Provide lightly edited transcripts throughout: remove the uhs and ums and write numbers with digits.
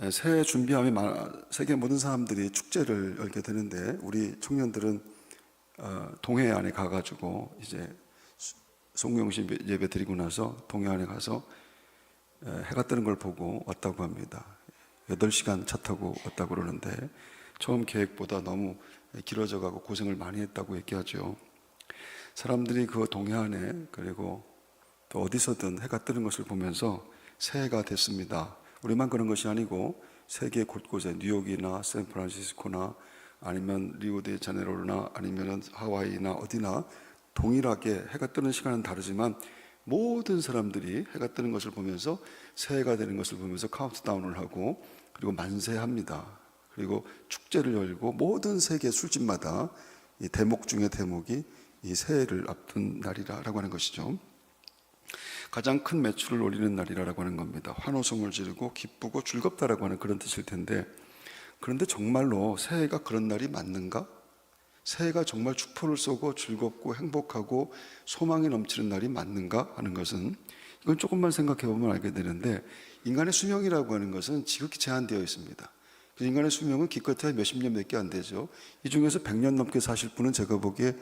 새해 준비하면 세계 모든 사람들이 축제를 열게 되는데 우리 청년들은 동해 안에 가가지고 이제 송영신 예배 드리고 나서 동해 안에 가서 해가 뜨는 걸 보고 왔다고 합니다. 8시간 차 타고 왔다고 그러는데 처음 계획보다 너무 길어져 가고 고생을 많이 했다고 얘기하죠. 사람들이 그 동해 안에 그리고 또 어디서든 해가 뜨는 것을 보면서 새해가 됐습니다. 우리만 그런 것이 아니고 세계 곳곳에 뉴욕이나 샌프란시스코나 아니면 리오데자네이루나 아니면 하와이나 어디나 동일하게 해가 뜨는 시간은 다르지만 모든 사람들이 해가 뜨는 것을 보면서 새해가 되는 것을 보면서 카운트다운을 하고 그리고 만세합니다. 그리고 축제를 열고 모든 세계 술집마다 이 대목 중에 대목이 이 새해를 앞둔 날이라고 하는 것이죠. 가장 큰 매출을 올리는 날이라고 하는 겁니다. 환호성을 지르고 기쁘고 즐겁다라고 하는 그런 뜻일 텐데, 그런데 정말로 새해가 그런 날이 맞는가? 새해가 정말 축포를 쏘고 즐겁고 행복하고 소망이 넘치는 날이 맞는가 하는 것은, 이건 조금만 생각해 보면 알게 되는데, 인간의 수명이라고 하는 것은 지극히 제한되어 있습니다. 인간의 수명은 기껏해야 몇십 년 몇 개 안 되죠. 이 중에서 100년 넘게 사실 분은 제가 보기에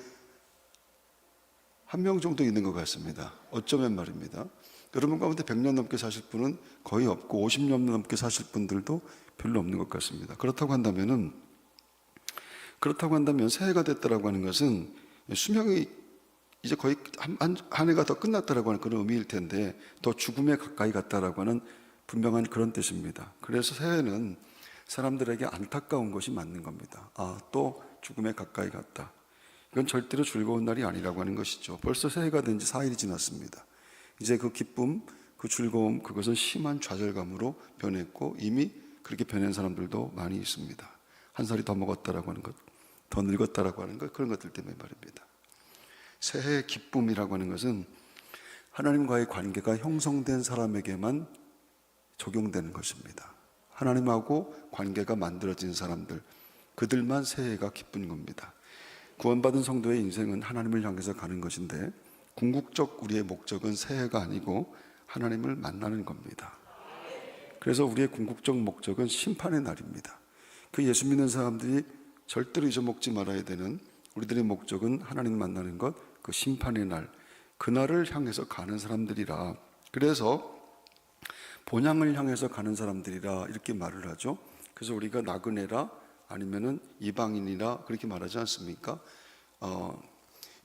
한 명 정도 있는 것 같습니다. 어쩌면 말입니다. 여러분 가운데 100년 넘게 사실 분은 거의 없고 50년 넘게 사실 분들도 별로 없는 것 같습니다. 그렇다고 한다면 새해가 됐다라고 하는 것은 수명이 이제 거의 한 해가 더 끝났다라고 하는 그런 의미일 텐데, 더 죽음에 가까이 갔다라고 하는 분명한 그런 뜻입니다. 그래서 새해는 사람들에게 안타까운 것이 맞는 겁니다. 또 죽음에 가까이 갔다. 이건 절대로 즐거운 날이 아니라고 하는 것이죠. 벌써 새해가 된 지 4일이 지났습니다. 이제 그 기쁨, 그 즐거움, 그것은 심한 좌절감으로 변했고 이미 그렇게 변한 사람들도 많이 있습니다. 한 살이 더 먹었다라고 하는 것, 더 늙었다라고 하는 것, 그런 것들 때문에 말입니다. 새해의 기쁨이라고 하는 것은 하나님과의 관계가 형성된 사람에게만 적용되는 것입니다. 하나님하고 관계가 만들어진 사람들, 그들만 새해가 기쁜 겁니다. 구원받은 성도의 인생은 하나님을 향해서 가는 것인데, 궁극적 우리의 목적은 새해가 아니고 하나님을 만나는 겁니다. 그래서 우리의 궁극적 목적은 심판의 날입니다. 그 예수 믿는 사람들이 절대로 잊어먹지 말아야 되는 우리들의 목적은 하나님 만나는 것, 그 심판의 날, 그날을 향해서 가는 사람들이라. 그래서 본향을 향해서 가는 사람들이라 이렇게 말을 하죠. 그래서 우리가 나그네라 아니면은 이방인이라 그렇게 말하지 않습니까?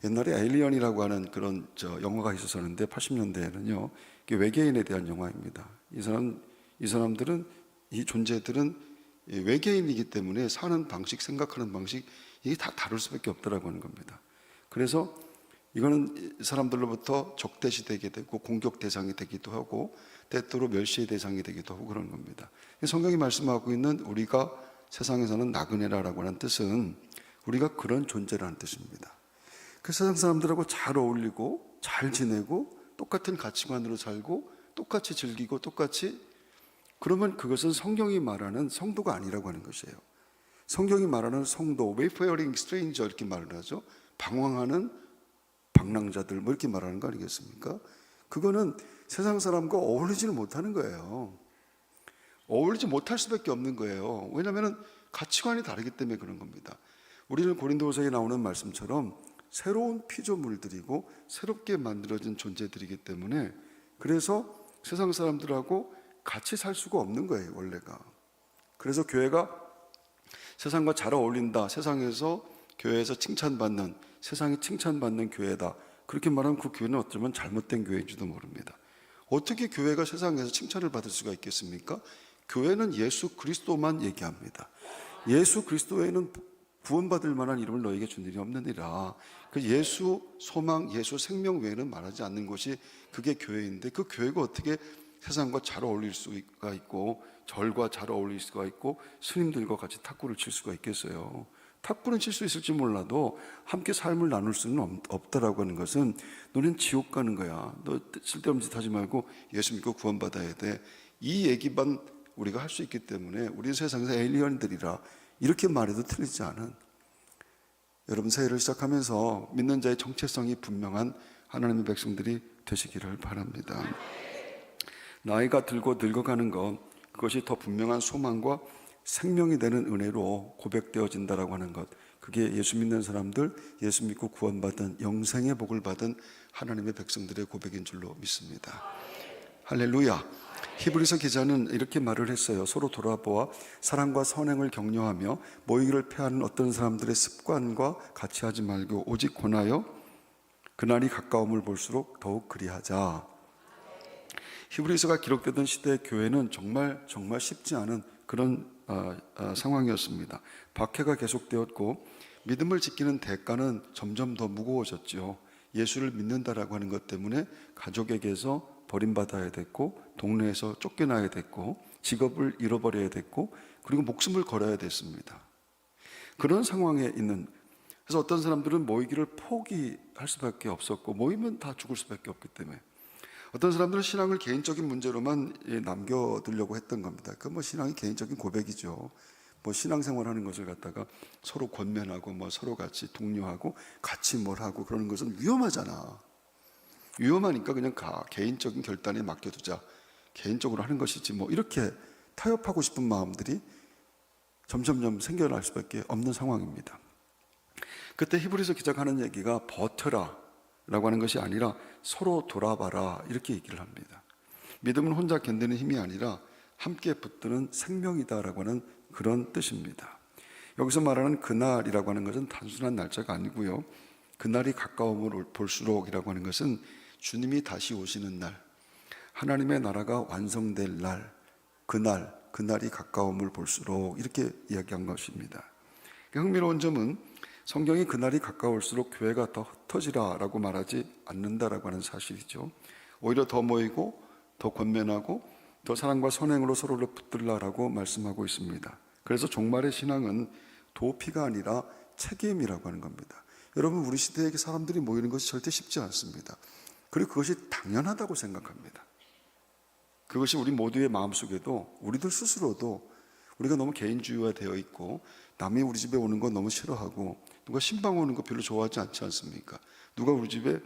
옛날에 에일리언이라고 하는 그런 영화가 있었었는데 80년대에는요, 외계인에 대한 영화입니다. 이 사람들은, 이 존재들은 외계인이기 때문에 사는 방식, 생각하는 방식, 이게 다 다를 수밖에 없다라고 하는 겁니다. 그래서 이거는 사람들로부터 적대시되게 되고 공격 대상이 되기도 하고 때때로 멸시의 대상이 되기도 하고 그런 겁니다. 성경이 말씀하고 있는 우리가 세상에서는 나그네라고 하는 뜻은 우리가 그런 존재라는 뜻입니다. 그 세상 사람들하고 잘 어울리고 잘 지내고 똑같은 가치관으로 살고 똑같이 즐기고 똑같이, 그러면 그것은 성경이 말하는 성도가 아니라고 하는 것이에요. 성경이 말하는 성도, wayfaring stranger 이렇게 말을 하죠. 방황하는 방랑자들 뭐 이렇게 말하는 거 아니겠습니까? 그거는 세상 사람과 어울리지를 못하는 거예요. 어울리지 못할 수밖에 없는 거예요. 왜냐하면 가치관이 다르기 때문에 그런 겁니다. 우리는 고린도후서에 나오는 말씀처럼 새로운 피조물들이고 새롭게 만들어진 존재들이기 때문에, 그래서 세상 사람들하고 같이 살 수가 없는 거예요, 원래가. 그래서 교회가 세상과 잘 어울린다, 세상에서 교회에서 칭찬받는, 세상이 칭찬받는 교회다, 그렇게 말하면 그 교회는 어쩌면 잘못된 교회인지도 모릅니다. 어떻게 교회가 세상에서 칭찬을 받을 수가 있겠습니까? 교회는 예수 그리스도만 얘기합니다. 예수 그리스도 외에는 구원받을 만한 이름을 너에게 준 일이 없느니라. 그 예수 소망, 예수 생명 외에는 말하지 않는 것이 그게 교회인데, 그 교회가 어떻게 세상과 잘 어울릴 수가 있고 절과 잘 어울릴 수가 있고 스님들과 같이 탁구를 칠 수가 있겠어요? 탁구는 칠 수 있을지 몰라도 함께 삶을 나눌 수는 없다라고 하는 것은, 너는 지옥 가는 거야, 너 쓸데없는 짓 하지 말고 예수 믿고 구원받아야 돼, 이 얘기만 우리가 할 수 있기 때문에 우리 세상에서 에일리언들이라 이렇게 말해도 틀리지 않은, 여러분 새해를 시작하면서 믿는 자의 정체성이 분명한 하나님의 백성들이 되시기를 바랍니다. 나이가 들고 늙어가는 것, 그것이 더 분명한 소망과 생명이 되는 은혜로 고백되어진다라고 하는 것, 그게 예수 믿는 사람들, 예수 믿고 구원받은 영생의 복을 받은 하나님의 백성들의 고백인 줄로 믿습니다. 할렐루야. 히브리서 기자는 이렇게 말을 했어요. 서로 돌아보아 사랑과 선행을 격려하며 모이기를 패하는 어떤 사람들의 습관과 같이 하지 말고 오직 권하여 그날이 가까움을 볼수록 더욱 그리하자. 히브리서가 기록되던 시대의 교회는 정말 쉽지 않은 그런 상황이었습니다. 박해가 계속되었고 믿음을 지키는 대가는 점점 더 무거워졌죠. 예수를 믿는다라고 하는 것 때문에 가족에게서 버림받아야 됐고, 동네에서 쫓겨나야 됐고, 직업을 잃어버려야 됐고, 그리고 목숨을 걸어야 됐습니다. 그런 상황에 있는, 그래서 어떤 사람들은 모이기를 포기할 수밖에 없었고, 모이면 다 죽을 수밖에 없기 때문에 어떤 사람들은 신앙을 개인적인 문제로만 남겨두려고 했던 겁니다. 그 신앙이 개인적인 고백이죠. 신앙생활 하는 것을 갖다가 서로 권면하고 서로 같이 독려하고 같이 뭘 하고 그러는 것은 위험하잖아. 위험하니까 그냥 개인적인 결단에 맡겨두자. 개인적으로 하는 것이지 이렇게 타협하고 싶은 마음들이 점점 생겨날 수밖에 없는 상황입니다. 그때 히브리서 기자가 하는 얘기가 버텨라 라고 하는 것이 아니라 서로 돌아봐라 이렇게 얘기를 합니다. 믿음은 혼자 견디는 힘이 아니라 함께 붙드는 생명이다라고 하는 그런 뜻입니다. 여기서 말하는 그날이라고 하는 것은 단순한 날짜가 아니고요, 그날이 가까움을 볼수록이라고 하는 것은 주님이 다시 오시는 날, 하나님의 나라가 완성될 날, 그날이 가까움을 볼수록 이렇게 이야기한 것입니다. 흥미로운 점은 성경이 그날이 가까울수록 교회가 더 흩어지라라고 말하지 않는다라고 하는 사실이죠. 오히려 더 모이고 더 권면하고 더 사랑과 선행으로 서로를 붙들라라고 말씀하고 있습니다. 그래서 종말의 신앙은 도피가 아니라 책임이라고 하는 겁니다. 여러분, 우리 시대에 사람들이 모이는 것이 절대 쉽지 않습니다. 그리고 그것이 당연하다고 생각합니다. 그것이 우리 모두의 마음속에도, 우리들 스스로도 우리가 너무 개인주의화되어 있고 남이 우리 집에 오는 건 너무 싫어하고 누가 신방 오는 거 별로 좋아하지 않지 않습니까? 누가 우리 집에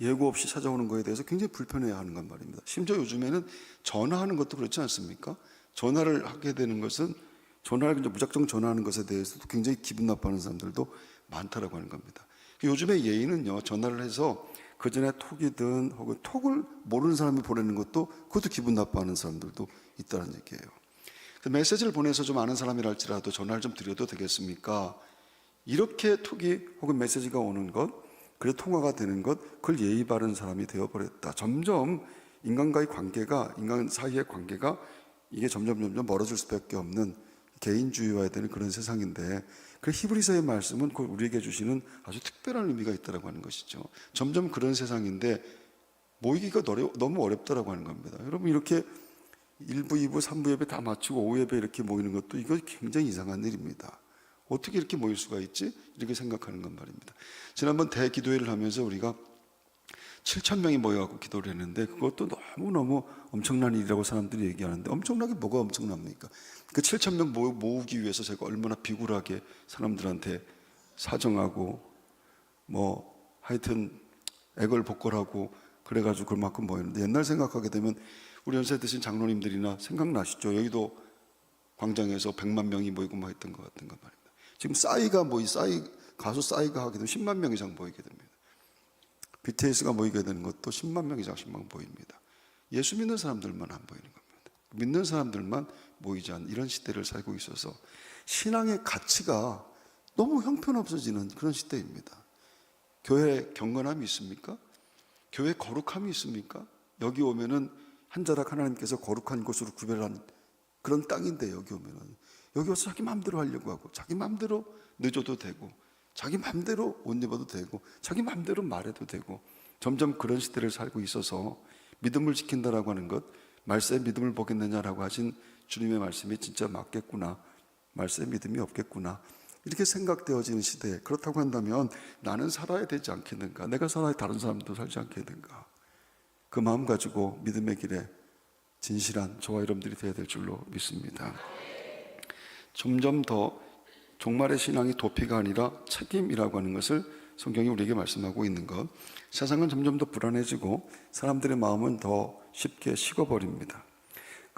예고 없이 찾아오는 거에 대해서 굉장히 불편해하는 건 말입니다. 심지어 요즘에는 전화하는 것도 그렇지 않습니까? 전화를 하게 되는 것은, 전화를 무작정 전화하는 것에 대해서도 굉장히 기분 나빠하는 사람들도 많다라고 하는 겁니다. 요즘의 예의는요, 전화를 해서 그 전에 톡이든 혹은 톡을 모르는 사람이 보내는 것도, 그것도 기분 나빠하는 사람들도 있다는 얘기예요. 메시지를 보내서 좀 아는 사람이라 할지라도 전화를 좀 드려도 되겠습니까? 이렇게 톡이 혹은 메시지가 오는 것, 그래 통화가 되는 것, 그걸 예의 바른 사람이 되어버렸다. 점점 인간과의 관계가, 인간 사이의 관계가 이게 점점 멀어질 수밖에 없는 개인주의화해야 되는 그런 세상인데, 그 히브리서의 말씀은 그걸 우리에게 주시는 아주 특별한 의미가 있다고 하는 것이죠. 점점 그런 세상인데 모이기가 너무 어렵다라고 하는 겁니다. 여러분, 이렇게 1부, 2부, 3부 예배 다 마치고 오후 예배 이렇게 모이는 것도 이거 굉장히 이상한 일입니다. 어떻게 이렇게 모일 수가 있지? 이렇게 생각하는 건 말입니다. 지난번 대기도회를 하면서 우리가 7,000명이 모여갖고 기도를 했는데, 그것도 너무너무 엄청난 일이라고 사람들이 얘기하는데, 엄청나게 뭐가 엄청납니까? 그 7,000명 모으기 위해서 제가 얼마나 비굴하게 사람들한테 사정하고 하여튼 애걸복걸하고 그래가지고 그만큼 모였는데, 옛날 생각하게 되면 우리 연세 드신 장로님들이나 생각나시죠? 여의도 광장에서 100만 명이 모이고 했던 것 같은 거 말입니다. 지금 가수 싸이가 하게 되면 10만 명 이상 모이게 됩니다. BTS가 모이게 되는 것도 10만 명 이상씩 모입니다. 예수 믿는 사람들만 안 모이는 겁니다. 믿는 사람들만 모이지 않는 이런 시대를 살고 있어서 신앙의 가치가 너무 형편없어지는 그런 시대입니다. 교회 경건함이 있습니까? 교회 거룩함이 있습니까? 여기 오면은 한 자락 하나님께서 거룩한 곳으로 구별한 그런 땅인데, 여기 오면은 여기 와서 자기 마음대로 하려고 하고, 자기 마음대로 늦어도 되고, 자기 마음대로 옷 입어도 되고, 자기 마음대로 말해도 되고, 점점 그런 시대를 살고 있어서 믿음을 지킨다라고 하는 것, 말세에 믿음을 보겠느냐라고 하신 주님의 말씀이 진짜 맞겠구나, 말세에 믿음이 없겠구나, 이렇게 생각되어지는 시대. 그렇다고 한다면 나는 살아야 되지 않겠는가, 내가 살아야 다른 사람도 살지 않겠는가, 그 마음 가지고 믿음의 길에 진실한 저와 여러분들이 되어야 될 줄로 믿습니다. 점점 더 종말의 신앙이 도피가 아니라 책임이라고 하는 것을 성경이 우리에게 말씀하고 있는 것. 세상은 점점 더 불안해지고 사람들의 마음은 더 쉽게 식어버립니다.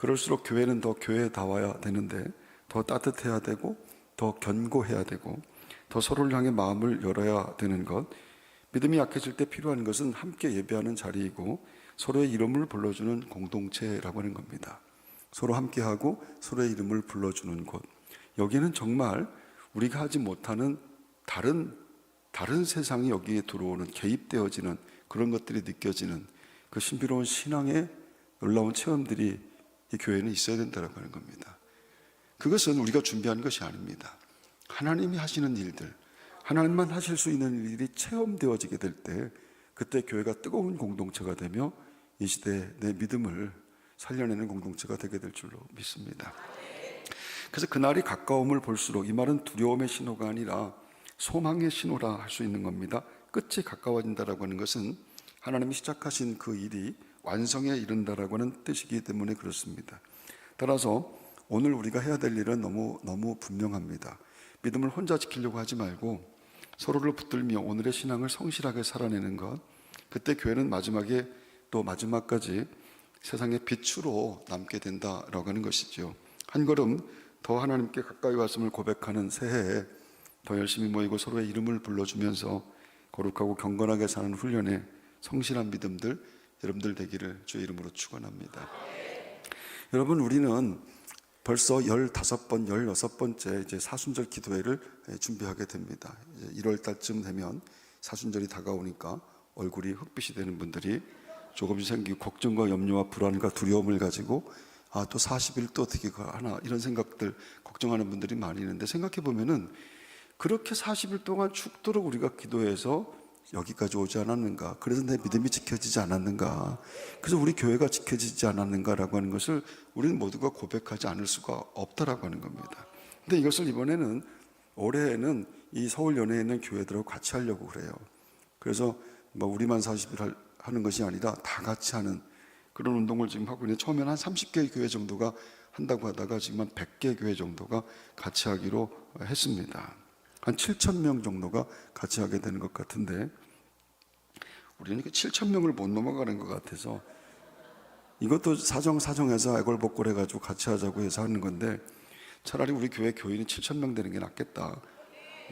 그럴수록 교회는 더 교회다워야 되는데 더 따뜻해야 되고 더 견고해야 되고 더 서로를 향해 마음을 열어야 되는 것. 믿음이 약해질 때 필요한 것은 함께 예배하는 자리이고 서로의 이름을 불러주는 공동체라고 하는 겁니다. 서로 함께하고 서로의 이름을 불러주는 곳. 여기는 정말 우리가 하지 못하는 다른 세상이 여기에 들어오는, 개입되어지는 그런 것들이 느껴지는 그 신비로운 신앙의 놀라운 체험들이 이 교회는 있어야 된다고 하는 겁니다. 그것은 우리가 준비한 것이 아닙니다. 하나님이 하시는 일들, 하나님만 하실 수 있는 일이 체험되어지게 될 때 그때 교회가 뜨거운 공동체가 되며 이 시대에 내 믿음을 살려내는 공동체가 되게 될 줄로 믿습니다. 그래서 그날이 가까움을 볼수록, 이 말은 두려움의 신호가 아니라 소망의 신호라 할 수 있는 겁니다. 끝이 가까워진다라고 하는 것은 하나님이 시작하신 그 일이 완성에 이른다라고 하는 뜻이기 때문에 그렇습니다. 따라서 오늘 우리가 해야 될 일은 너무 분명합니다. 믿음을 혼자 지키려고 하지 말고 서로를 붙들며 오늘의 신앙을 성실하게 살아내는 것. 그때 교회는 마지막에 또 마지막까지 세상의 빛으로 남게 된다라고 하는 것이죠. 한 걸음 더 하나님께 가까이 왔음을 고백하는 새해에 더 열심히 모이고 서로의 이름을 불러주면서 거룩하고 경건하게 사는 훈련에 성실한 믿음들 여러분들 되기를 주의 이름으로 축원합니다. 여러분, 우리는 벌써 15번, 16번째 이제 사순절 기도회를 준비하게 됩니다. 이제 1월 달쯤 되면 사순절이 다가오니까 얼굴이 흑빛이 되는 분들이 조금씩 생기고 걱정과 염려와 불안과 두려움을 가지고 또 40일 또 어떻게 하나 이런 생각들 걱정하는 분들이 많이 있는데, 생각해 보면은 그렇게 40일 동안 죽도록 우리가 기도해서 여기까지 오지 않았는가? 그래서 내 믿음이 지켜지지 않았는가? 그래서 우리 교회가 지켜지지 않았는가라고 하는 것을 우리는 모두가 고백하지 않을 수가 없다라고 하는 겁니다. 근데 이것을 이번에는 올해에는 이 서울 연회에 있는 교회들하고 같이 하려고 그래요. 그래서 뭐 우리만 40일 하는 것이 아니라 다 같이 하는 그런 운동을 지금 하고 있는데, 처음에는 한 30개 교회 정도가 한다고 하다가 지금 한 100개 교회 정도가 같이 하기로 했습니다. 한 7,000명 정도가 같이 하게 되는 것 같은데, 우리는 7,000명을 못 넘어가는 것 같아서 이것도 사정해서 애걸복걸 해가지고 같이 하자고 해서 하는 건데, 차라리 우리 교회 교인이 7,000명 되는 게 낫겠다,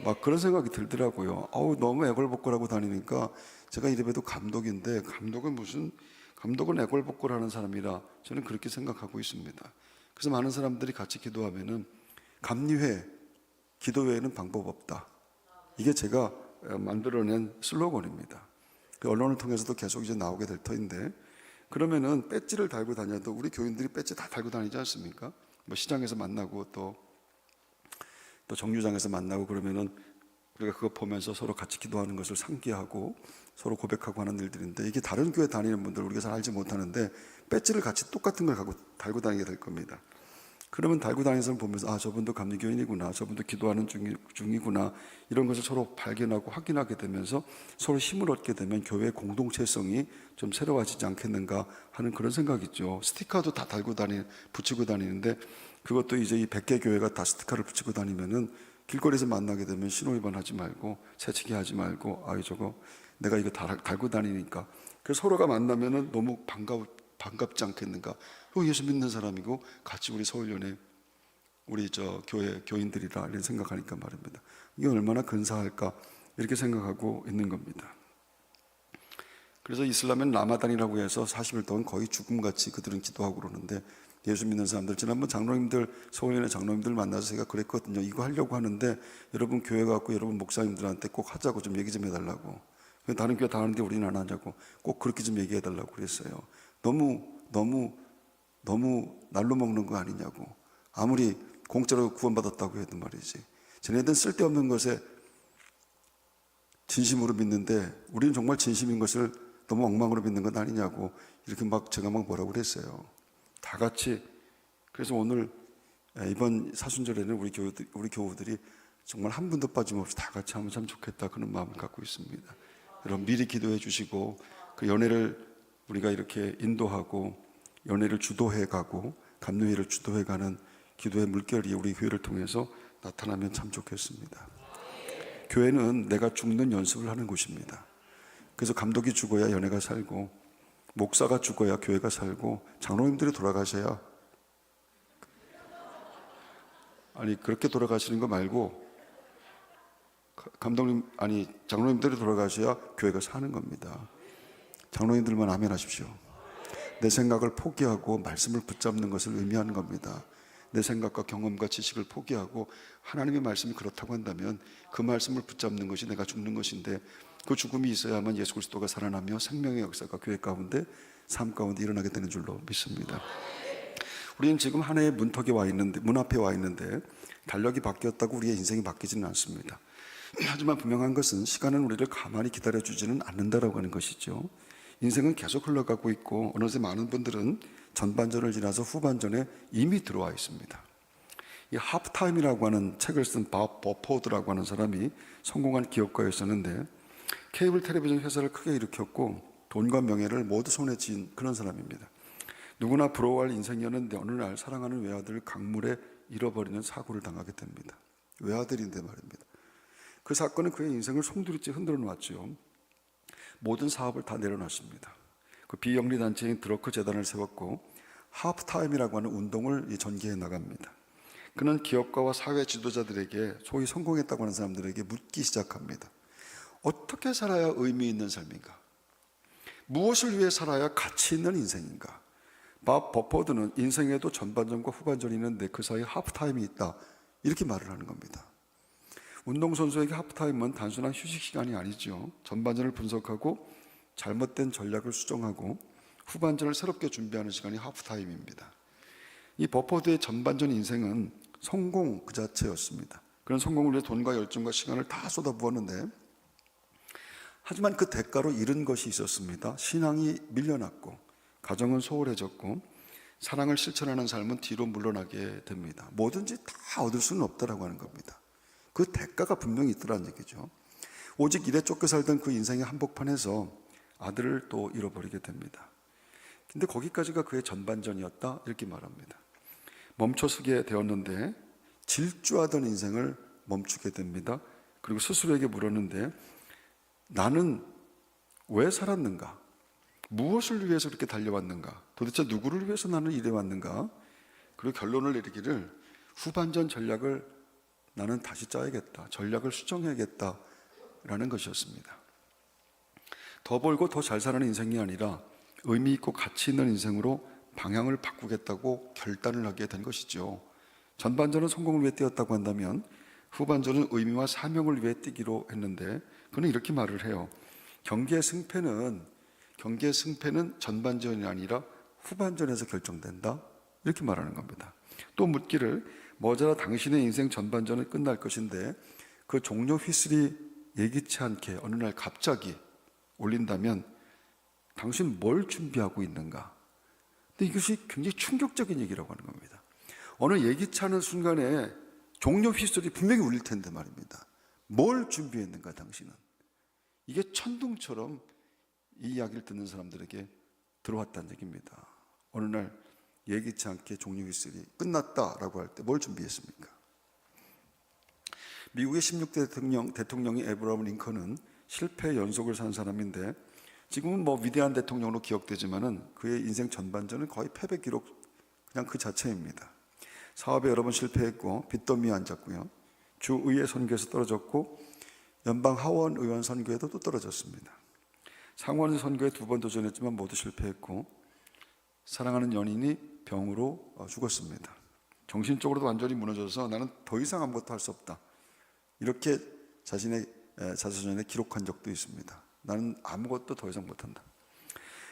막 그런 생각이 들더라고요. 너무 애걸복걸하고 다니니까 제가 이래봬도 감독인데, 감독은 애걸복걸 하는 사람이라 저는 그렇게 생각하고 있습니다. 그래서 많은 사람들이 같이 기도하면은 감리회, 기도 외에는 방법 없다. 이게 제가 만들어낸 슬로건입니다. 그 언론을 통해서도 계속 이제 나오게 될 터인데, 그러면은 배지를 달고 다녀도 우리 교인들이 배지 다 달고 다니지 않습니까? 뭐 시장에서 만나고 또 정류장에서 만나고 그러면은 우리가 그거 보면서 서로 같이 기도하는 것을 상기하고 서로 고백하고 하는 일들인데, 이게 다른 교회 다니는 분들 우리가 잘 알지 못하는데 배지를 같이 똑같은 걸 달고 다니게 될 겁니다. 그러면 달고 다니는 사람 보면서 저분도 감리교인이구나, 저분도 기도하는 중이구나, 이런 것을 서로 발견하고 확인하게 되면서 서로 힘을 얻게 되면 교회의 공동체성이 좀 새로워지지 않겠는가 하는 그런 생각이죠. 스티커도 다 붙이고 다니는데, 그것도 이제 이 100개 교회가 다 스티커를 붙이고 다니면은 길거리에서 만나게 되면 신호위반 하지 말고 새치기 하지 말고 저거 내가 이거 달고 다니니까, 그래서 서로가 만나면은 너무 반갑지 않겠는가. 예수 믿는 사람이고 같이 우리 서울연회 우리 교회 교인들이라 이런 생각하니까 말입니다. 이게 얼마나 근사할까 이렇게 생각하고 있는 겁니다. 그래서 이슬람은 라마단이라고 해서 40일 동안 거의 죽음같이 그들은 기도하고 그러는데, 예수 믿는 사람들, 지난번 서울연회 장로님들 만나서 제가 그랬거든요. 이거 하려고 하는데 여러분 교회 갖고 여러분 목사님들한테 꼭 하자고 좀 얘기 좀 해달라고. 다른 교회 다 하는데 우리는 안 하자고 꼭 그렇게 좀 얘기해달라고 그랬어요. 너무 날로 먹는 거 아니냐고. 아무리 공짜로 구원받았다고 해도 말이지, 쟤네들은 쓸데없는 것에 진심으로 믿는데 우리는 정말 진심인 것을 너무 엉망으로 믿는 건 아니냐고, 이렇게 제가 뭐라고 그랬어요. 다 같이. 그래서 오늘 이번 사순절에는 우리 교우들이 정말 한 분도 빠짐없이 다 같이 하면 참 좋겠다, 그런 마음을 갖고 있습니다. 여러분 미리 기도해 주시고, 그 연회를 우리가 이렇게 인도하고 연회를 주도해 가고 감리회를 주도해 가는 기도의 물결이 우리 교회를 통해서 나타나면 참 좋겠습니다. 교회는 내가 죽는 연습을 하는 곳입니다. 그래서 감독이 죽어야 연회가 살고, 목사가 죽어야 교회가 살고, 장로님들이 돌아가셔야 아니 그렇게 돌아가시는 거 말고 감독님 아니 장로님들이 돌아가셔야 교회가 사는 겁니다. 장로님들만 아멘 하십시오. 내 생각을 포기하고 말씀을 붙잡는 것을 의미하는 겁니다. 내 생각과 경험과 지식을 포기하고 하나님의 말씀이 그렇다고 한다면 그 말씀을 붙잡는 것이 내가 죽는 것인데, 그 죽음이 있어야만 예수 그리스도가 살아나며 생명의 역사가 교회 가운데 삶 가운데 일어나게 되는 줄로 믿습니다. 우리는 지금 한 해의 문턱에 와 있는데, 문 앞에 와 있는데 달력이 바뀌었다고 우리의 인생이 바뀌지는 않습니다. 하지만 분명한 것은 시간은 우리를 가만히 기다려주지는 않는다라고 하는 것이죠. 인생은 계속 흘러가고 있고 어느새 많은 분들은 전반전을 지나서 후반전에 이미 들어와 있습니다. 이 하프타임이라고 하는 책을 쓴 밥 버포드라고 하는 사람이 성공한 기업가였었는데 케이블 텔레비전 회사를 크게 일으켰고 돈과 명예를 모두 손에 쥔 그런 사람입니다. 누구나 부러워할 인생이었는데 어느 날 사랑하는 외아들을 강물에 잃어버리는 사고를 당하게 됩니다. 외아들인데 말입니다. 그 사건은 그의 인생을 송두리째 흔들어 놨죠. 모든 사업을 다 내려놨습니다. 그 비영리 단체인 드러크 재단을 세웠고 하프타임이라고 하는 운동을 전개해 나갑니다. 그는 기업가와 사회 지도자들에게, 소위 성공했다고 하는 사람들에게 묻기 시작합니다. 어떻게 살아야 의미 있는 삶인가? 무엇을 위해 살아야 가치 있는 인생인가? 밥 버포드는 인생에도 전반전과 후반전이 있는데 그 사이에 하프타임이 있다, 이렇게 말을 하는 겁니다. 운동선수에게 하프타임은 단순한 휴식 시간이 아니죠. 전반전을 분석하고 잘못된 전략을 수정하고 후반전을 새롭게 준비하는 시간이 하프타임입니다. 이 버포드의 전반전 인생은 성공 그 자체였습니다. 그런 성공을 위해 돈과 열정과 시간을 다 쏟아부었는데, 하지만 그 대가로 잃은 것이 있었습니다. 신앙이 밀려났고 가정은 소홀해졌고 사랑을 실천하는 삶은 뒤로 물러나게 됩니다. 뭐든지 다 얻을 수는 없다라고 하는 겁니다. 그 대가가 분명히 있더라는 얘기죠. 오직 일에 쫓겨 살던 그 인생의 한복판에서 아들을 또 잃어버리게 됩니다. 근데 거기까지가 그의 전반전이었다, 이렇게 말합니다. 멈춰서게 되었는데 질주하던 인생을 멈추게 됩니다. 그리고 스스로에게 물었는데, 나는 왜 살았는가? 무엇을 위해서 그렇게 달려왔는가? 도대체 누구를 위해서 나는 일해왔는가? 그리고 결론을 내리기를, 후반전 전략을 나는 다시 짜야겠다, 전략을 수정해야겠다라는 것이었습니다. 더 벌고 더 잘 사는 인생이 아니라 의미 있고 가치 있는 인생으로 방향을 바꾸겠다고 결단을 하게 된 것이죠. 전반전은 성공을 위해 뛰었다고 한다면 후반전은 의미와 사명을 위해 뛰기로 했는데, 그는 이렇게 말을 해요. 경기의 승패는 전반전이 아니라 후반전에서 결정된다, 이렇게 말하는 겁니다. 또 묻기를, 머지않아 당신의 인생 전반전은 끝날 것인데 그 종료 휘슬이 예기치 않게 어느 날 갑자기 울린다면 당신 뭘 준비하고 있는가? 근데 이것이 굉장히 충격적인 얘기라고 하는 겁니다. 어느 예기치 않은 순간에 종료 휘슬이 분명히 울릴 텐데 말입니다. 뭘 준비했는가 당신은? 이게 천둥처럼 이 이야기를 듣는 사람들에게 들어왔다는 얘기입니다. 어느 날 예기치 않게 종료 휘슬이 끝났다라고 할 때 뭘 준비했습니까? 미국의 16대 대통령이 에브라함 링컨은 실패의 연속을 산 사람인데, 지금은 위대한 대통령으로 기억되지만은 그의 인생 전반전은 거의 패배 기록 그냥 그 자체입니다. 사업에 여러 번 실패했고 빚더미에 앉았고요. 주의회 선거에서 떨어졌고 연방 하원 의원 선거에도 또 떨어졌습니다. 상원 선거에 2번 도전했지만 모두 실패했고 사랑하는 연인이 병으로 죽었습니다. 정신적으로도 완전히 무너져서 나는 더 이상 아무것도 할 수 없다, 이렇게 자신의 자서전에 기록한 적도 있습니다. 나는 아무것도 더 이상 못한다.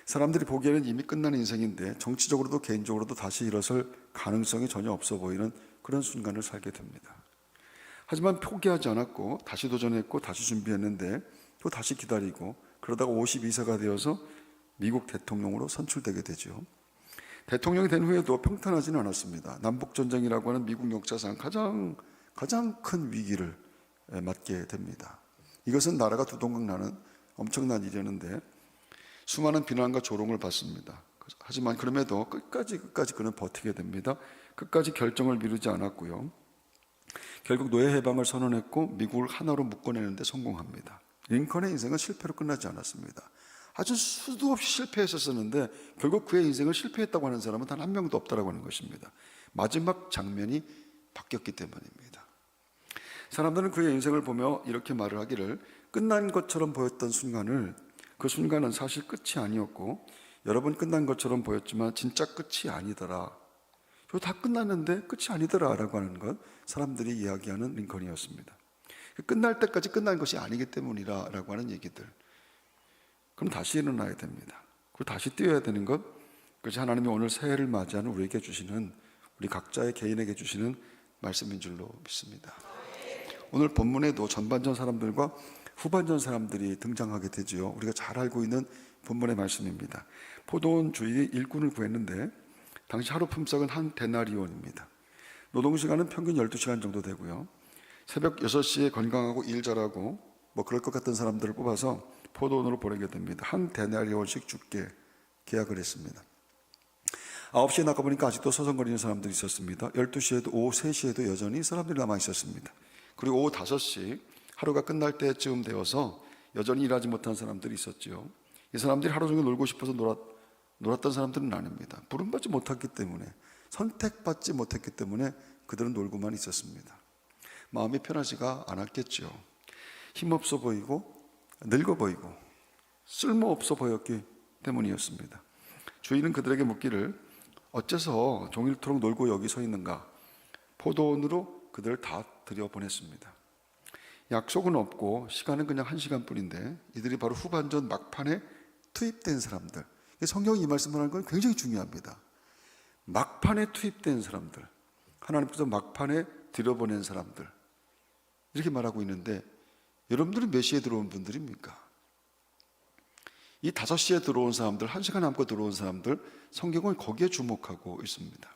사람들이 보기에는 이미 끝난 인생인데 정치적으로도 개인적으로도 다시 일어설 가능성이 전혀 없어 보이는 그런 순간을 살게 됩니다. 하지만 포기하지 않았고 다시 도전했고 다시 준비했는데 또 다시 기다리고, 그러다가 52세가 되어서 미국 대통령으로 선출되게 되죠. 대통령이 된 후에도 평탄하지는 않았습니다. 남북전쟁이라고 하는 미국 역사상 가장 큰 위기를 맞게 됩니다. 이것은 나라가 두동강 나는 엄청난 일이었는데 수많은 비난과 조롱을 받습니다. 하지만 그럼에도 끝까지 그는 버티게 됩니다. 끝까지 결정을 미루지 않았고요. 결국 노예 해방을 선언했고 미국을 하나로 묶어내는데 성공합니다. 링컨의 인생은 실패로 끝나지 않았습니다. 아주 수도 없이 실패했었는데 결국 그의 인생을 실패했다고 하는 사람은 단 한 명도 없다라고 하는 것입니다. 마지막 장면이 바뀌었기 때문입니다. 사람들은 그의 인생을 보며 이렇게 말을 하기를, 끝난 것처럼 보였던 순간을, 그 순간은 사실 끝이 아니었고 여러 번 끝난 것처럼 보였지만 진짜 끝이 아니더라. 이거 다 끝났는데 끝이 아니더라 라고 하는 것, 사람들이 이야기하는 링컨이었습니다. 끝날 때까지 끝난 것이 아니기 때문이라 라고 하는 얘기들. 그럼 다시 일어나야 됩니다. 그리고 다시 뛰어야 되는 것, 그것이 하나님이 오늘 새해를 맞이하는 우리에게 주시는, 우리 각자의 개인에게 주시는 말씀인 줄로 믿습니다. 오늘 본문에도 전반전 사람들과 후반전 사람들이 등장하게 되지요. 우리가 잘 알고 있는 본문의 말씀입니다. 포도원 주인이 일꾼을 구했는데 당시 하루 품삯은 한 데나리온입니다. 노동시간은 평균 12시간 정도 되고요. 새벽 6시에 건강하고 일 잘하고 뭐 그럴 것 같은 사람들을 뽑아서 포도원으로 보내게 됩니다. 한 데나리온씩 죽게 계약을 했습니다. 9시에 나가보니까 아직도 서성거리는 사람들이 있었습니다. 12시에도 오후 3시에도 여전히 사람들이 남아 있었습니다. 그리고 오후 5시, 하루가 끝날 때쯤 되어서 여전히 일하지 못한 사람들이 있었죠. 이 사람들이 하루 종일 놀고 싶어서 놀았던 사람들은 아닙니다. 부름받지 못했기 때문에, 선택받지 못했기 때문에 그들은 놀고만 있었습니다. 마음이 편하지가 않았겠죠. 힘없어 보이고 늙어 보이고 쓸모없어 보였기 때문이었습니다. 주인은 그들에게 묻기를, 어째서 종일토록 놀고 여기 서 있는가? 포도원으로 그들을 다 들여보냈습니다. 약속은 없고 시간은 그냥 1시간뿐인데 이들이 바로 후반전 막판에 투입된 사람들. 성경이 이 말씀을 하는 건 굉장히 중요합니다. 막판에 투입된 사람들, 하나님께서 막판에 들여보낸 사람들, 이렇게 말하고 있는데, 여러분들은 몇 시에 들어온 분들입니까? 이 5시에 들어온 사람들, 1시간 남고 들어온 사람들, 성경은 거기에 주목하고 있습니다.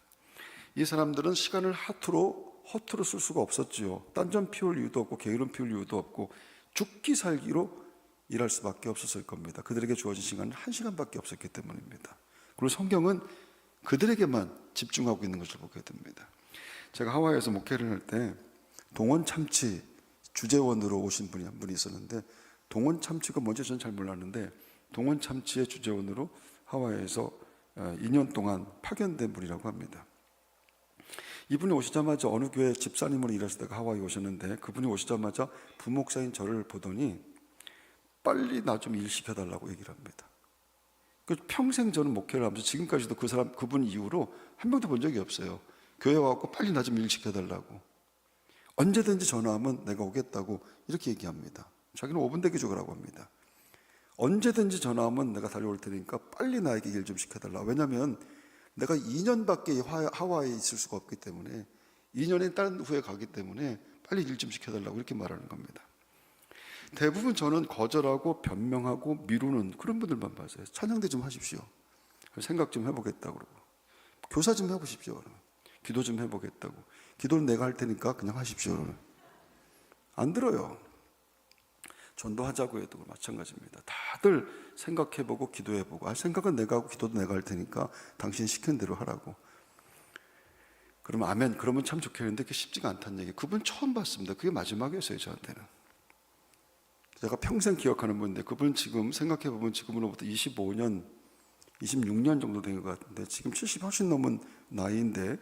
이 사람들은 시간을 허투루 쓸 수가 없었지요. 딴전 피울 이유도 없고 게으름 피울 이유도 없고 죽기 살기로 일할 수밖에 없었을 겁니다. 그들에게 주어진 시간은 1시간밖에 없었기 때문입니다. 그리고 성경은 그들에게만 집중하고 있는 것을 보게 됩니다. 제가 하와이에서 목회를 할 때 동원 참치 주재원으로 오신 분이 한 분이 있었는데, 동원 참치가 뭔지 저는 잘 몰랐는데 동원 참치의 주재원으로 하와이에서 2년 동안 파견된 분이라고 합니다. 이분이 오시자마자 어느 교회 집사님으로 일하시다가 하와이 오셨는데, 그분이 오시자마자 부목사인 저를 보더니 빨리 나 좀 일 시켜달라고 얘기를 합니다. 평생 저는 목회를 하면서 지금까지도 그분 이후로 한 명도 본 적이 없어요. 교회 와서 빨리 나 좀 일 시켜달라고. 언제든지 전화하면 내가 오겠다고 이렇게 얘기합니다. 자기는 5분 대기 주라고 합니다. 언제든지 전화하면 내가 달려올 테니까 빨리 나에게 일 좀 시켜달라. 왜냐하면 내가 2년밖에 하와이에 있을 수가 없기 때문에, 2년에 다른 후에 가기 때문에 빨리 일 좀 시켜달라고 이렇게 말하는 겁니다. 대부분 저는 거절하고 변명하고 미루는 그런 분들만 봐서요. 찬양대 좀 하십시오. 생각 좀 해보겠다고 그러고, 교사 좀 해보십시오. 그러면. 기도 좀 해보겠다고. 기도는 내가 할 테니까 그냥 하십시오. 그러면. 안 들어요. 전도하자고 해도 마찬가지입니다. 다들 생각해보고 기도해보고, 생각은 내가 하고 기도도 내가 할 테니까 당신 시킨 대로 하라고. 그러면 아멘, 그러면 참 좋겠는데 그게 쉽지가 않다는 얘기. 그분 처음 봤습니다. 그게 마지막이었어요, 저한테는. 제가 평생 기억하는 분인데, 그분 지금 생각해보면 지금으로부터 25년, 26년 정도 된 것 같은데, 지금 70 훨씬 넘은 나이인데,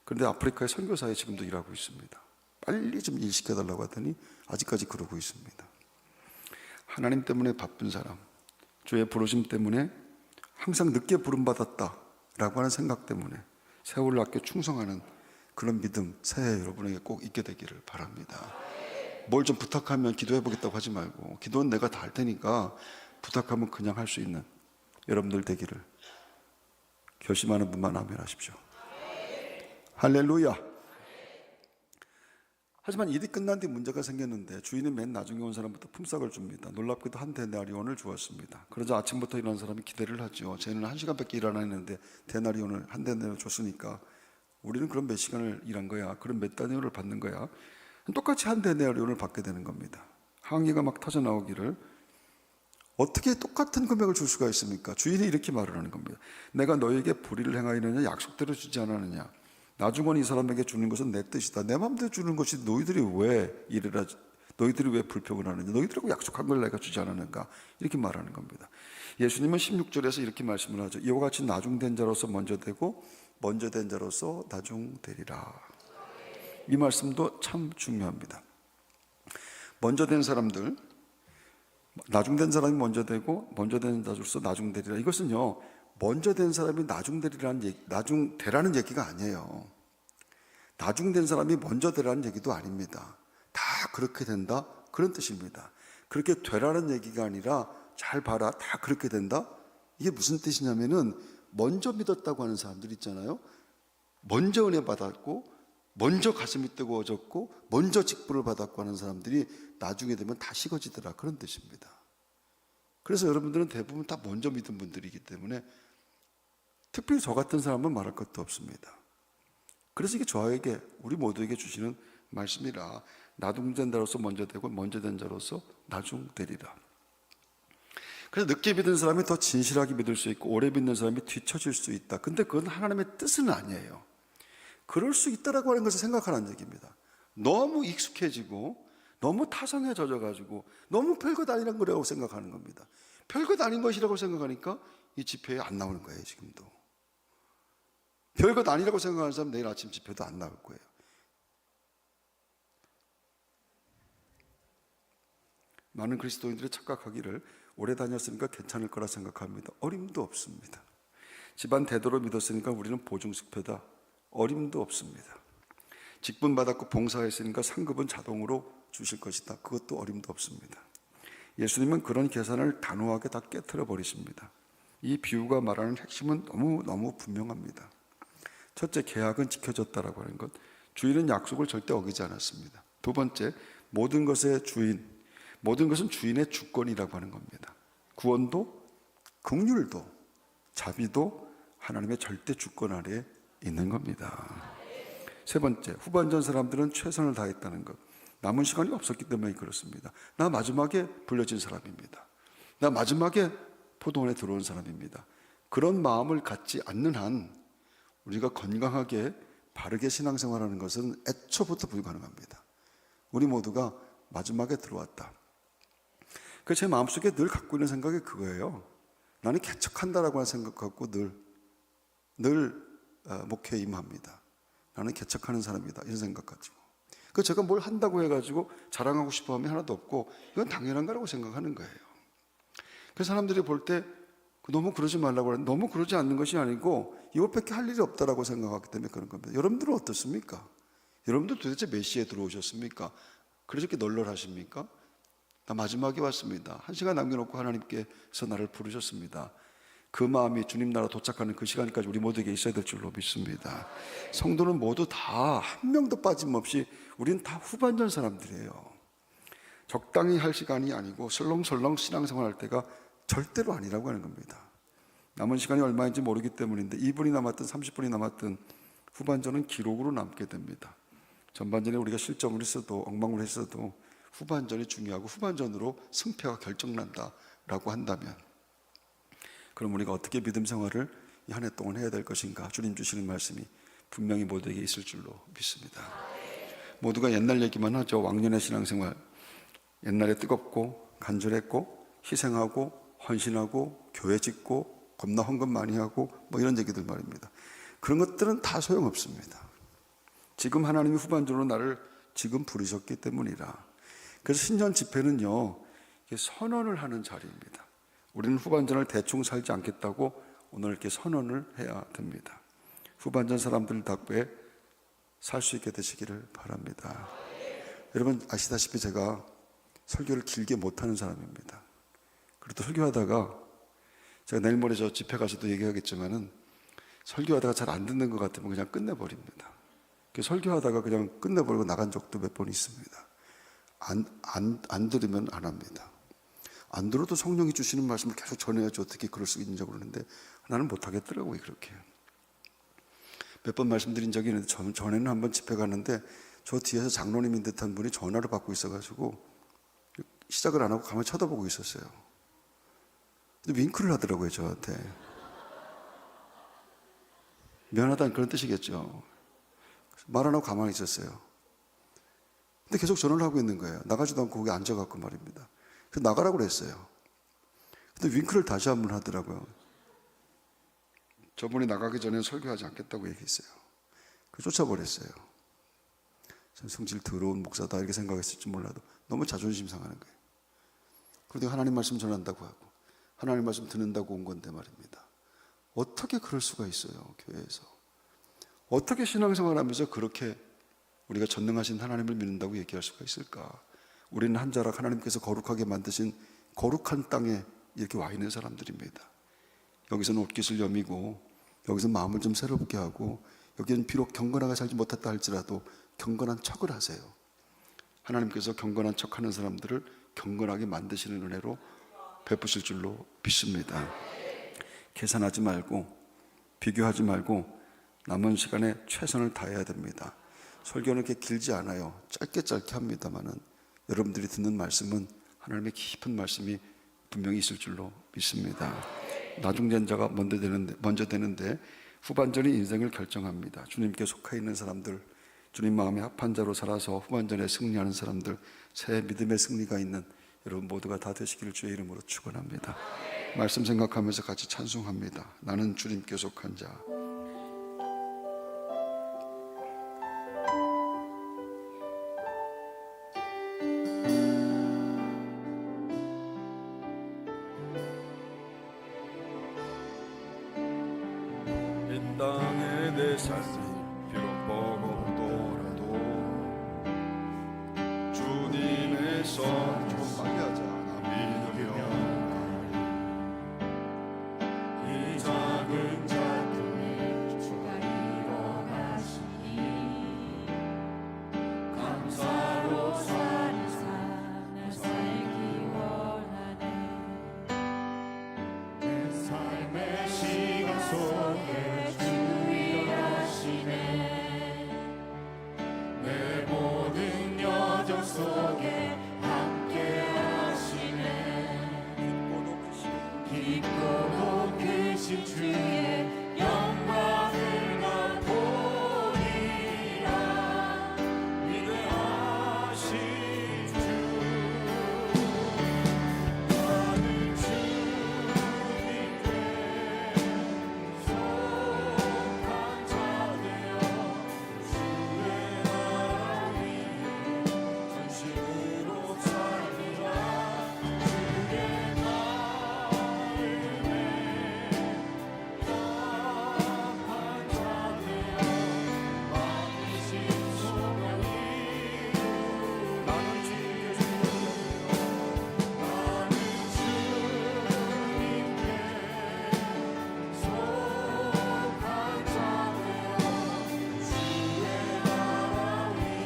그런데 아프리카의 선교사에 지금도 일하고 있습니다. 빨리 좀 일 시켜달라고 하더니 아직까지 그러고 있습니다. 하나님 때문에 바쁜 사람, 주의 부르심 때문에 항상 늦게 부름받았다라고 하는 생각 때문에 세월을 아껴 충성하는 그런 믿음, 새해 여러분에게 꼭 있게 되기를 바랍니다. 뭘 좀 부탁하면 기도해보겠다고 하지 말고, 기도는 내가 다 할 테니까 부탁하면 그냥 할 수 있는 여러분들 되기를 결심하는 분만 아멘 하십시오. 할렐루야. 하지만 일이 끝난 뒤 문제가 생겼는데, 주인은 맨 나중에 온 사람부터 품삯을 줍니다. 놀랍게도 한 데나리온을 주었습니다. 그러자 아침부터 일어난 사람이 기대를 하죠. 쟤는 1시간밖에 일 안 했는데 데나리온을 한 데나리온 줬으니까 우리는 그럼 몇 시간을 일한 거야? 그럼 몇 데나리온을 받는 거야? 똑같이 한 데나리온을 받게 되는 겁니다. 항의가 막 터져 나오기를, 어떻게 똑같은 금액을 줄 수가 있습니까? 주인이 이렇게 말을 하는 겁니다. 내가 너에게 불의를 행하였느냐? 약속대로 주지 않았느냐? 나중은 이 사람에게 주는 것은 내 뜻이다. 내 마음대로 주는 것이 너희들이 왜 이래라, 너희들이 왜 불평을 하느냐? 너희들하고 약속한 걸 내가 주지 않았는가? 이렇게 말하는 겁니다. 예수님은 16절에서 이렇게 말씀을 하죠. 이와 같이 나중된 자로서 먼저 되고 먼저 된 자로서 나중되리라. 이 말씀도 참 중요합니다. 먼저 된 사람들, 나중된 사람이 먼저 되고 먼저 된 자로서 나중되리라. 이것은요, 먼저 된 사람이 나중되라는 얘기가 아니에요. 나중된 사람이 먼저 되라는 얘기도 아닙니다. 다 그렇게 된다, 그런 뜻입니다. 그렇게 되라는 얘기가 아니라 잘 봐라, 다 그렇게 된다. 이게 무슨 뜻이냐면은 먼저 믿었다고 하는 사람들 있잖아요. 먼저 은혜 받았고 먼저 가슴이 뜨거워졌고 먼저 직분을 받았고 하는 사람들이 나중에 되면 다 식어지더라, 그런 뜻입니다. 그래서 여러분들은 대부분 다 먼저 믿은 분들이기 때문에 특별히 저 같은 사람은 말할 것도 없습니다. 그래서 이게 저에게, 우리 모두에게 주시는 말씀이라, 나중된 자로서 먼저 되고 먼저 된 자로서 나중되리라. 그래서 늦게 믿은 사람이 더 진실하게 믿을 수 있고 오래 믿는 사람이 뒤처질 수 있다. 근데 그건 하나님의 뜻은 아니에요. 그럴 수 있다라고 하는 것을 생각하라는 얘기입니다. 너무 익숙해지고 너무 타성에 젖어가지고 너무 별것 아니란 거라고 생각하는 겁니다. 별것 아닌 것이라고 생각하니까 이 집회에 안 나오는 거예요. 지금도 별것 아니라고 생각하는 사람 내일 아침 집회도 안 나올 거예요. 많은 그리스도인들이 착각하기를 오래 다녔으니까 괜찮을 거라 생각합니다. 어림도 없습니다. 집안 대도로 믿었으니까 우리는 보증수표다. 어림도 없습니다. 직분 받았고 봉사했으니까 상급은 자동으로 주실 것이다. 그것도 어림도 없습니다. 예수님은 그런 계산을 단호하게 다 깨트려 버리십니다. 이 비유가 말하는 핵심은 너무 분명합니다. 첫째, 계약은 지켜졌다라고 하는 것. 주인은 약속을 절대 어기지 않았습니다. 두 번째, 모든 것의 주인, 모든 것은 주인의 주권이라고 하는 겁니다. 구원도, 긍휼도, 자비도 하나님의 절대 주권 아래에 있는 겁니다. 세 번째, 후반전 사람들은 최선을 다했다는 것. 남은 시간이 없었기 때문에 그렇습니다. 나 마지막에 불려진 사람입니다. 나 마지막에 포도원에 들어온 사람입니다. 그런 마음을 갖지 않는 한 우리가 건강하게 바르게 신앙생활하는 것은 애초부터 불가능합니다. 우리 모두가 마지막에 들어왔다. 그래서 제 마음속에 늘 갖고 있는 생각이 그거예요. 나는 개척한다라고 하는 생각 갖고 늘 목회에 임합니다. 나는 개척하는 사람이다, 이런 생각 가지고. 그 제가 뭘 한다고 해가지고 자랑하고 싶어 하면 하나도 없고 이건 당연한 거라고 생각하는 거예요. 그래서 사람들이 볼 때 너무 그러지 말라고 하는데 너무 그러지 않는 것이 아니고 이것밖에 할 일이 없다라고 생각하기 때문에 그런 겁니다. 여러분들은 어떻습니까? 여러분들 도대체 몇 시에 들어오셨습니까? 그래서 이렇게 널널하십니까? 나 마지막에 왔습니다. 한 시간 남겨놓고 하나님께서 나를 부르셨습니다. 그 마음이 주님 나라 도착하는 그 시간까지 우리 모두에게 있어야 될 줄로 믿습니다. 성도는 모두 다 한 명도 빠짐없이 우리는 다 후반전 사람들이에요. 적당히 할 시간이 아니고 설렁설렁 신앙생활할 때가 절대로 아니라고 하는 겁니다. 남은 시간이 얼마인지 모르기 때문인데 2분이 남았든 30분이 남았든 후반전은 기록으로 남게 됩니다. 전반전에 우리가 실점을 했어도 엉망을 했어도 후반전이 중요하고 후반전으로 승패가 결정난다라고 한다면 그럼 우리가 어떻게 믿음 생활을 이 한 해 동안 해야 될 것인가? 주님 주시는 말씀이 분명히 모두에게 있을 줄로 믿습니다. 모두가 옛날 얘기만 하죠. 왕년의 신앙생활. 옛날에 뜨겁고 간절했고 희생하고 헌신하고 교회 짓고 겁나 헌금 많이 하고 뭐 이런 얘기들 말입니다. 그런 것들은 다 소용없습니다. 지금 하나님이 후반전으로 나를 지금 부르셨기 때문이라. 그래서 신년 집회는요, 선언을 하는 자리입니다. 우리는 후반전을 대충 살지 않겠다고 오늘 이렇게 선언을 해야 됩니다. 후반전 사람들답게 살 수 있게 되시기를 바랍니다. 여러분 아시다시피 제가 설교를 길게 못하는 사람입니다. 그래도 설교하다가 제가 내일 모레 저 집회 가서도 얘기하겠지만은 설교하다가 잘 안 듣는 것 같으면 그냥 끝내버립니다. 설교하다가 그냥 끝내버리고 나간 적도 몇 번 있습니다. 안 들으면 안 합니다. 안 들어도 성령이 주시는 말씀을 계속 전해야지 어떻게 그럴 수 있는지 모르는데 나는 못하겠더라고요. 그렇게 몇 번 말씀드린 적이 있는데 전에는 한번 집회 갔는데 저 뒤에서 장로님인 듯한 분이 전화를 받고 있어가지고 시작을 안 하고 가만히 쳐다보고 있었어요. 근데 윙크를 하더라고요. 저한테. 미안하다는 그런 뜻이겠죠. 말 안 하고 가만히 있었어요. 근데 계속 전화를 하고 있는 거예요. 나가지도 않고 거기 앉아갖고 말입니다. 그래서 나가라고 그랬어요. 근데 윙크를 다시 한번 하더라고요. 저분이 나가기 전에 설교하지 않겠다고 얘기했어요. 그래서 쫓아버렸어요. 성질 더러운 목사다 이렇게 생각했을지 몰라도 너무 자존심 상하는 거예요. 그런데 하나님 말씀 전한다고 하고 하나님 말씀 듣는다고 온 건데 말입니다. 어떻게 그럴 수가 있어요? 교회에서 어떻게 신앙생활하면서 그렇게 우리가 전능하신 하나님을 믿는다고 얘기할 수가 있을까? 우리는 한 자락 하나님께서 거룩하게 만드신 거룩한 땅에 이렇게 와 있는 사람들입니다. 여기서는 옷깃을 여미고 여기서 마음을 좀 새롭게 하고 여기는 비록 경건하게 살지 못했다 할지라도 경건한 척을 하세요. 하나님께서 경건한 척하는 사람들을 경건하게 만드시는 은혜로 베푸실 줄로 믿습니다. 계산하지 말고 비교하지 말고 남은 시간에 최선을 다해야 됩니다. 설교는 이렇게 길지 않아요. 짧게 합니다만은 여러분들이 듣는 말씀은 하나님의 깊은 말씀이 분명히 있을 줄로 믿습니다. 나중전자가 먼저 되는데 후반전이 인생을 결정합니다. 주님께 속해 있는 사람들, 주님 마음에 합한 자로 살아서 후반전에 승리하는 사람들, 새 믿음의 승리가 있는 여러분 모두가 다 되시기를 주의 이름으로 축원합니다. 말씀 생각하면서 같이 찬송합니다. 나는 주님께 속한 자. 이 땅에 내 삶이 비록 버겁더라도 주님의 손 좀 빨리 하자. 믿으며 이 작은 작품에 주가 일어나시니 감사로 살이 살기 원하네. 내 삶의 시간 속에 주의하시네. 내 모든 여정 속에 함께 하시네. 깊고도 크신 주의 영광을 나 보리라. 위대하신 주 나는 주님께 속한 자 되어 주의 나라 위에 전심으로 살리라. 주의 마음에 합한 자 되어 맡기신 소명이 나는 주님께 속한 자 되어 주의 나라 위에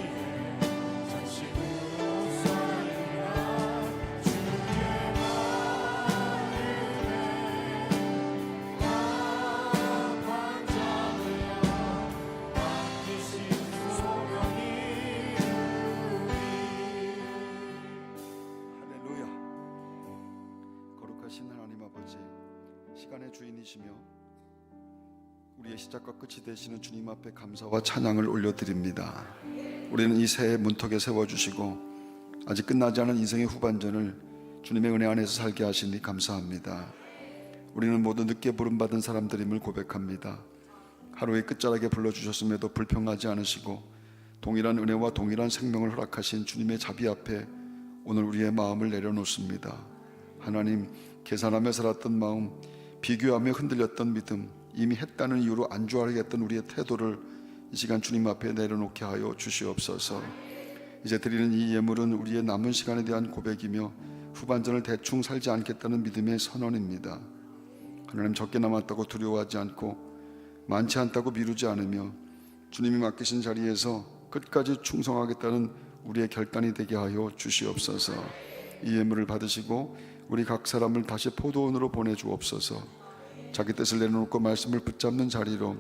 전심으로 살리라. 주의 마음에 합한 자 되어 맡기신 소명이 할렐루야. 거룩하신 하나님 아버지, 시간의 주인이시며 우리의 시작과 끝이 되시는 주님 앞에 감사와 찬양을 올려드립니다. 우리는 이 새해 문턱에 세워주시고 아직 끝나지 않은 인생의 후반전을 주님의 은혜 안에서 살게 하시니 감사합니다. 우리는 모두 늦게 부름받은 사람들임을 고백합니다. 하루의 끝자락에 불러주셨음에도 불평하지 않으시고 동일한 은혜와 동일한 생명을 허락하신 주님의 자비 앞에 오늘 우리의 마음을 내려놓습니다. 하나님, 계산하며 살았던 마음, 비교하며 흔들렸던 믿음, 이미 했다는 이유로 안주하겠던 우리의 태도를 이 시간 주님 앞에 내려놓게 하여 주시옵소서. 이제 드리는 이 예물은 우리의 남은 시간에 대한 고백이며 후반전을 대충 살지 않겠다는 믿음의 선언입니다. 하나님, 적게 남았다고 두려워하지 않고 많지 않다고 미루지 않으며 주님이 맡기신 자리에서 끝까지 충성하겠다는 우리의 결단이 되게 하여 주시옵소서. 이 예물을 받으시고 우리 각 사람을 다시 포도원으로 보내주옵소서. 자기 뜻을 내려놓고 말씀을 붙잡는 자리로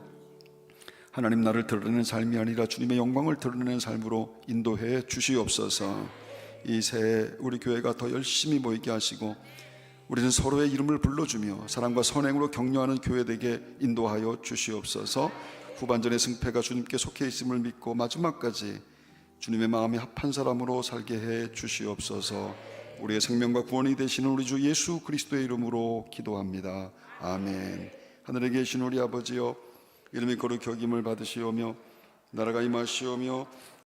하나님 나를 드러내는 삶이 아니라 주님의 영광을 드러내는 삶으로 인도해 주시옵소서. 이 새해 우리 교회가 더 열심히 모이게 하시고 우리는 서로의 이름을 불러주며 사랑과 선행으로 격려하는 교회 되게 인도하여 주시옵소서. 후반전의 승패가 주님께 속해 있음을 믿고 마지막까지 주님의 마음에 합한 사람으로 살게 해 주시옵소서. 우리의 생명과 구원이 되시는 우리 주 예수 그리스도의 이름으로 기도합니다. 아멘. 하늘에 계신 우리 아버지여, 이름이 거룩히 여김을 받으시오며 나라가 임하시오며